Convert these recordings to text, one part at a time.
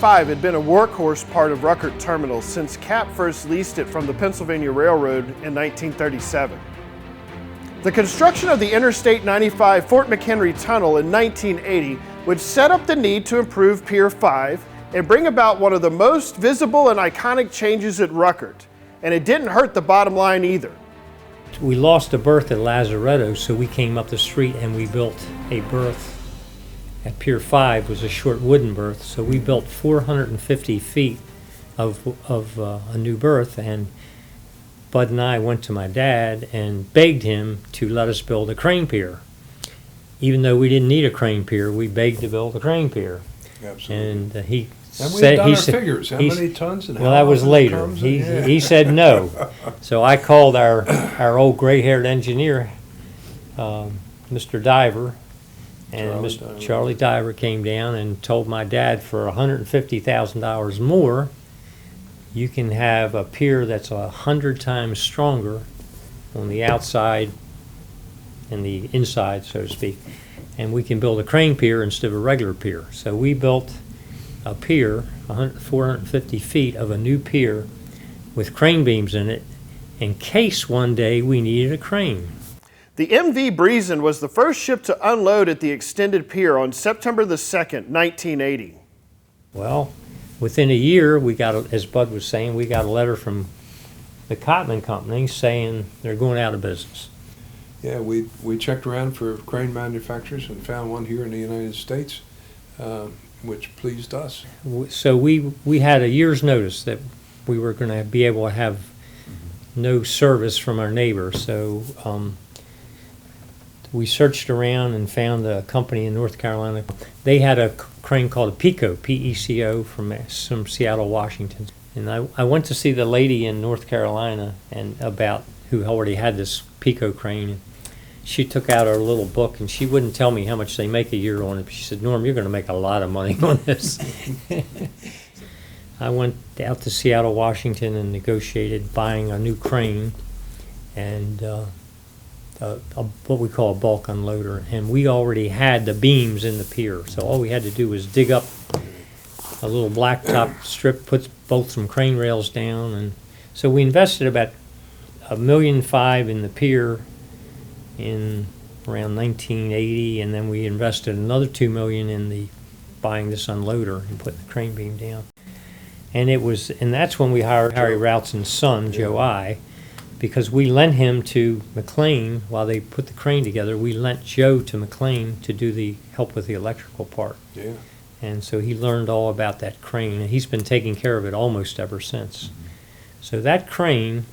5 had been a workhorse part of Rukert Terminal since CAP first leased it from the Pennsylvania Railroad in 1937. The construction of the Interstate 95 Fort McHenry Tunnel in 1980 would set up the need to improve Pier 5 and bring about one of the most visible and iconic changes at Rukert. And it didn't hurt the bottom line either. We lost a berth at Lazaretto, so we came up the street and we built a berth at Pier 5. Was a short wooden berth, so we built 450 feet of a new berth, and Bud and I went to my dad and begged him to let us build a crane pier. Even though we didn't need a crane pier, we begged to build a crane pier. Absolutely. And he And we said, had done he our said, figures, how many tons and how well, that was often it later. comes, He said no. So I called our old gray-haired engineer, Mr. Diver, and Charlie Diver came down and told my dad for $150,000 more, you can have a pier that's 100 times stronger on the outside and the inside, so to speak, and we can build a crane pier instead of a regular pier. So we built a pier, 450 feet of a new pier with crane beams in it in case one day we needed a crane. The MV Breezen was the first ship to unload at the extended pier on September the 2nd, 1980. Well, within a year, we got, as Bud was saying, we got a letter from the Cotman Company saying they're going out of business. Yeah, we checked around for crane manufacturers and found one here in the United States, which pleased us. So we had a year's notice that we were going to be able to have no service from our neighbor. So we searched around and found a company in North Carolina. They had a crane called a PECO, P-E-C-O, from Seattle, Washington. And I went to see the lady in North Carolina and about who already had this PECO crane. She took out her little book and she wouldn't tell me how much they make a year on it. She said, Norm, you're going to make a lot of money on this. I went out to Seattle, Washington and negotiated buying a new crane and what we call a bulk unloader. And we already had the beams in the pier. So all we had to do was dig up a little blacktop strip, bolt some crane rails down. And so we invested about $1.5 million in the pier in around 1980, and then we invested another $2 million in buying this unloader and putting the crane beam down. And that's when we hired Harry Routson's son, Joe I, because we lent him to McLean while they put the crane together. We lent Joe to McLean to do the help with the electrical part. Yeah. And so he learned all about that crane, and he's been taking care of it almost ever since. Mm-hmm. So that crane,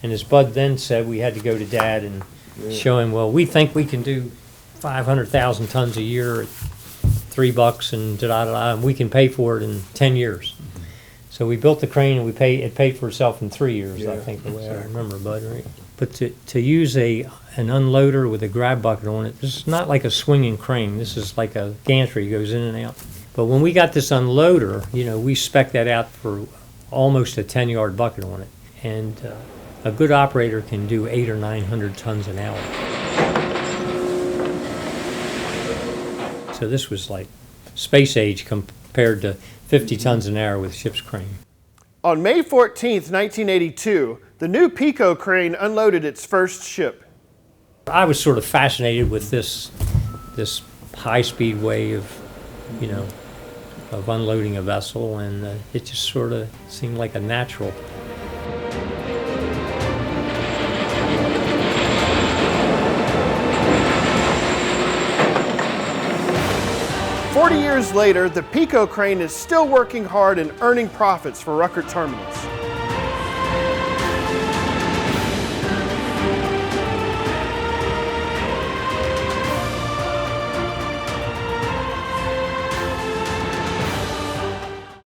and as Bud then said, we had to go to Dad and show him, well, we think we can do 500,000 tons a year at $3 and da-da-da, and we can pay for it in 10 years. Mm-hmm. So we built the crane and it paid for itself in 3 years, I think, the way I remember, Bud, right? But to use an unloader with a grab bucket on it, this is not like a swinging crane. This is like a gantry, goes in and out. But when we got this unloader, we spec'd that out for almost a 10-yard bucket on it. And a good operator can do 800 or 900 tons an hour. So this was like space age compared to 50 tons an hour with ship's crane. On May 14th, 1982, the new PECO crane unloaded its first ship. I was sort of fascinated with this high-speed way of unloading a vessel, and it just sort of seemed like a natural. "40 years later, the PECO crane is still working hard and earning profits for Rukert Terminals.